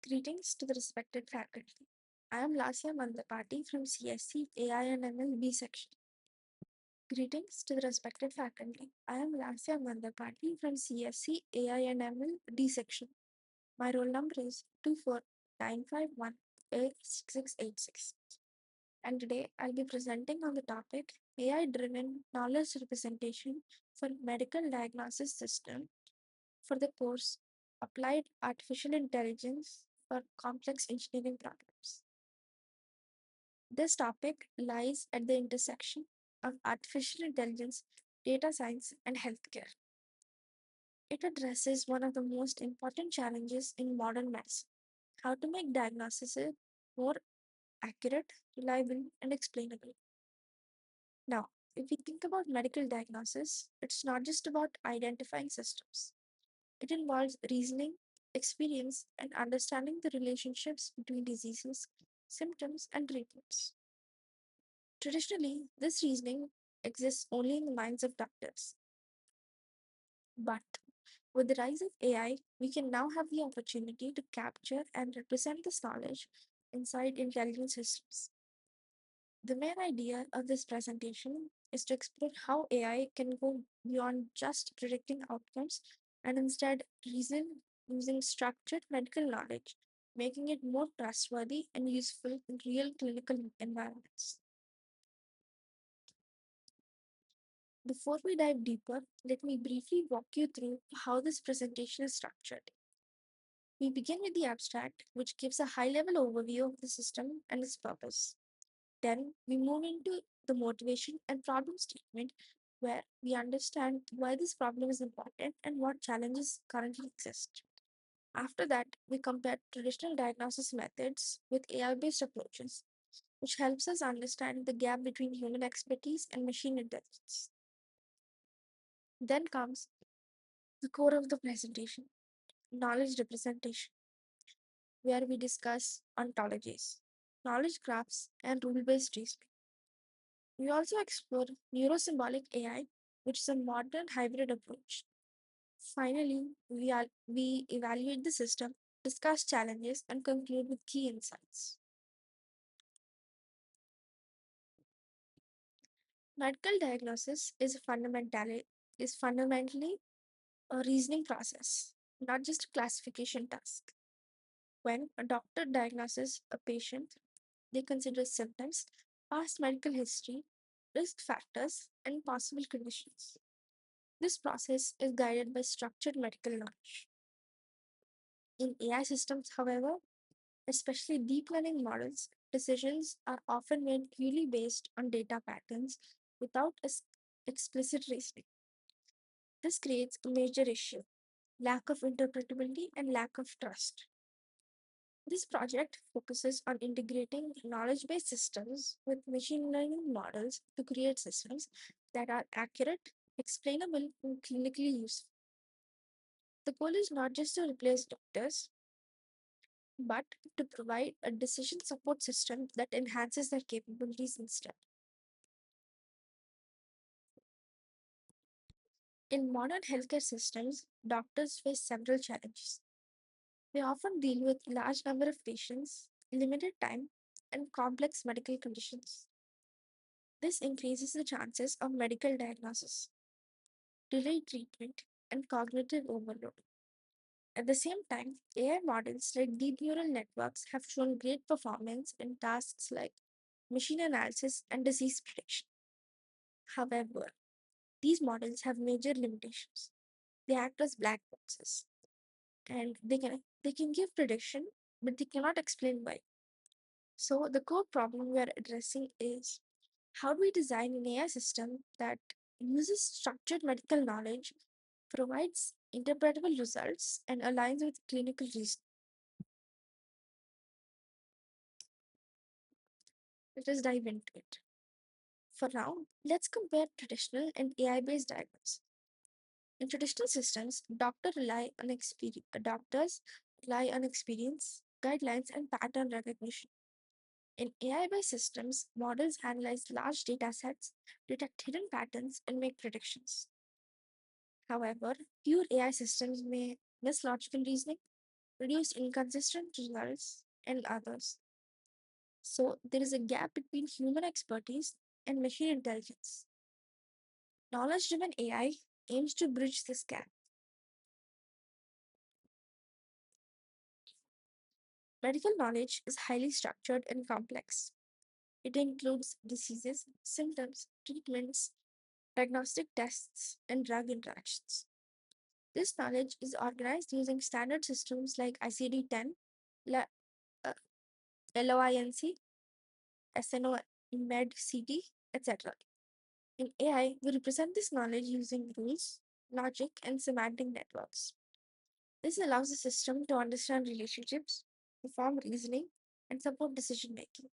Greetings to the respected faculty. I am Lasya Mandapati from CSC AI&ML B section. Greetings to the respected faculty. I am Lasya Mandapati from CSC AI&ML D section. My roll number is 249518686. And today I'll be presenting on the topic AI-driven knowledge representation for medical diagnosis system for the course Applied Artificial Intelligence for Complex Engineering Problems. This topic lies at the intersection of artificial intelligence, data science, and healthcare. It addresses one of the most important challenges in modern medicine: how to make diagnosis more accurate, reliable, and explainable. Now, if we think about medical diagnosis, it's not just about identifying systems. It involves reasoning, experience, and understanding the relationships between diseases, symptoms, and treatments. Traditionally, this reasoning exists only in the minds of doctors. But with the rise of AI, we can now have the opportunity to capture and represent this knowledge inside intelligent systems. The main idea of this presentation is to explore how AI can go beyond just predicting outcomes and instead reason using structured medical knowledge, making it more trustworthy and useful in real clinical environments. Before we dive deeper, let me briefly walk you through how this presentation is structured. We begin with the abstract, which gives a high level overview of the system and its purpose. Then we move into the motivation and problem statement, where we understand why this problem is important and what challenges currently exist. After that, we compare traditional diagnosis methods with AI based approaches, which helps us understand the gap between human expertise and machine intelligence. Then comes the core of the presentation: knowledge representation, where we discuss ontologies, knowledge graphs, and rule based reasoning. We also explore neurosymbolic AI, which is a modern hybrid approach. Finally, we evaluate the system, discuss challenges, and conclude with key insights. Medical diagnosis is fundamentally a reasoning process, not just a classification task. When a doctor diagnoses a patient, they consider symptoms, past medical history, risk factors, and possible conditions. This process is guided by structured medical knowledge. In AI systems, however, especially deep learning models, decisions are often made purely based on data patterns without explicit reasoning. This creates a major issue: lack of interpretability and lack of trust. This project focuses on integrating knowledge based systems with machine learning models to create systems that are accurate, explainable, and clinically useful. The goal is not just to replace doctors, but to provide a decision support system that enhances their capabilities instead. In modern healthcare systems, doctors face several challenges. They often deal with large number of patients, limited time, and complex medical conditions. This increases the chances of medical diagnosis, delayed treatment, and cognitive overload. At the same time, AI models like deep neural networks have shown great performance in tasks like machine analysis and disease prediction. However, these models have major limitations. They act as black boxes, and they can give prediction, but they cannot explain why. So the core problem we are addressing is: how do we design an AI system that uses structured medical knowledge, provides interpretable results, and aligns with clinical reason? Let us dive into it. For now, let's compare traditional and AI-based diagnosis. In traditional systems, doctors rely on experience, guidelines, and pattern recognition. In AI-based systems, models analyze large data sets, detect hidden patterns, and make predictions. However, pure AI systems may miss logical reasoning, produce inconsistent results, and others. So, there is a gap between human expertise and machine intelligence. Knowledge driven AI aims to bridge this gap. Medical knowledge is highly structured and complex. It includes diseases, symptoms, treatments, diagnostic tests, and drug interactions. This knowledge is organized using standard systems like ICD-10, La- uh, LOINC, SNO, MED-CT, etc. In AI, we represent this knowledge using rules, logic, and semantic networks. This allows the system to understand relationships, perform reasoning, and support decision making.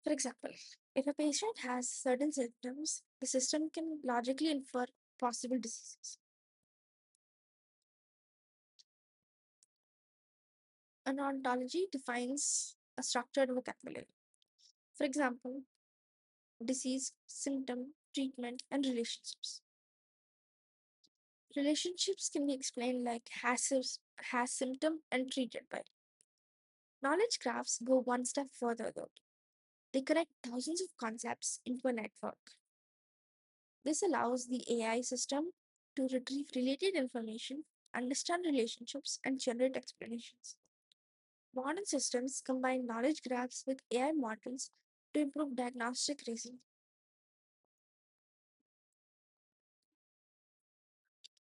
For example, if a patient has certain symptoms, the system can logically infer possible diseases. An ontology defines a structured vocabulary. For example, disease, symptom, treatment, and relationships. Relationships can be explained like has symptom and treated by. Knowledge graphs go one step further though. They connect thousands of concepts into a network. This allows the AI system to retrieve related information, understand relationships, and generate explanations. Modern systems combine knowledge graphs with AI models to improve diagnostic reasoning.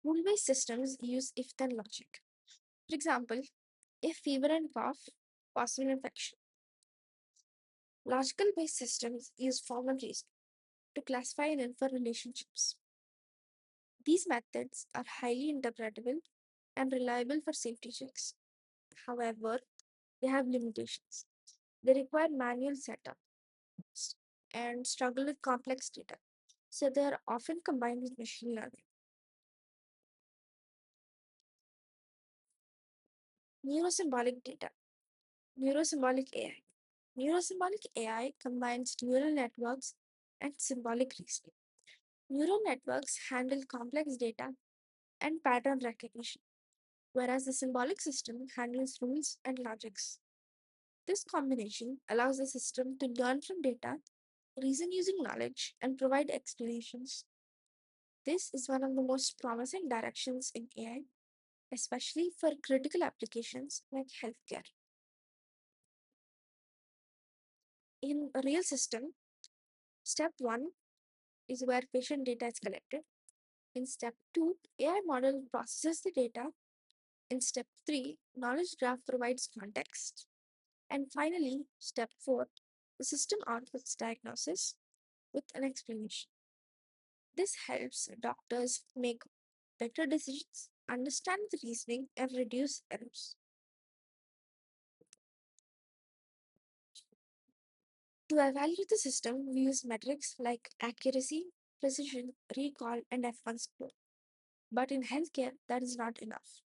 Rule-based systems use if-then logic. For example, if fever and cough, possible infection. Logical-based systems use formal reasoning to classify and infer relationships. These methods are highly interpretable and reliable for safety checks. However, they have limitations. They require manual setup and struggle with complex data, so they are often combined with machine learning. Neurosymbolic data, neurosymbolic AI. Neurosymbolic AI combines neural networks and symbolic reasoning. Neural networks handle complex data and pattern recognition, whereas the symbolic system handles rules and logics. This combination allows the system to learn from data, reason using knowledge, and provide explanations. This is one of the most promising directions in AI, especially for critical applications like healthcare. In a real system, step 1 is where patient data is collected. In step 2, AI model processes the data. In step 3, knowledge graph provides context. And finally, step 4, the system outputs diagnosis with an explanation. This helps doctors make better decisions, understand the reasoning, and reduce errors. To evaluate the system, we use metrics like accuracy, precision, recall, and F1 score. But in healthcare, that is not enough.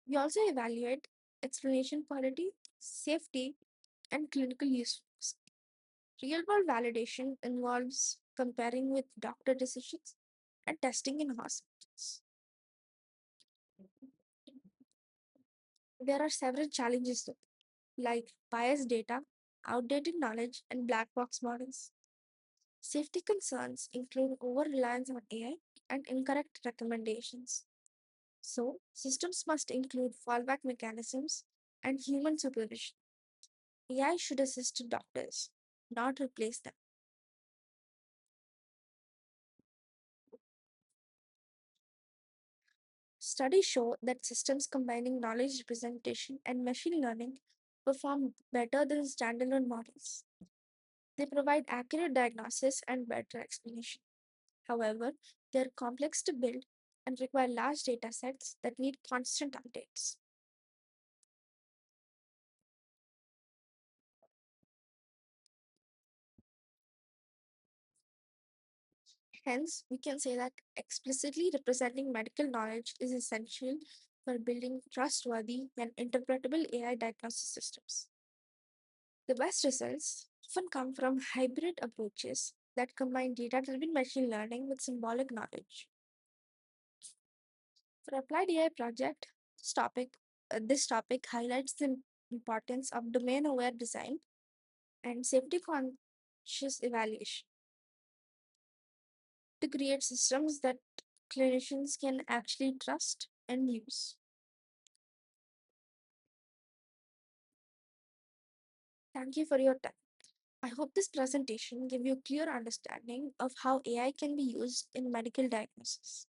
We also evaluate explanation quality, safety, and clinical usefulness. Real world validation involves comparing with doctor decisions and testing in hospitals. There are several challenges though, like biased data, outdated knowledge, and black box models. Safety concerns include over reliance on AI and incorrect recommendations. So, systems must include fallback mechanisms and human supervision. AI should assist doctors, not replace them. Studies show that systems combining knowledge representation and machine learning perform better than standalone models. They provide accurate diagnosis and better explanation. However, they are complex to build and require large data sets that need constant updates. Hence, we can say that explicitly representing medical knowledge is essential for building trustworthy and interpretable AI diagnosis systems. The best results often come from hybrid approaches that combine data driven machine learning with symbolic knowledge. For applied AI project, this topic this topic highlights the importance of domain aware design and safety conscious evaluation to create systems that clinicians can actually trust and use. Thank you for your time. I hope this presentation gave you a clear understanding of how AI can be used in medical diagnosis.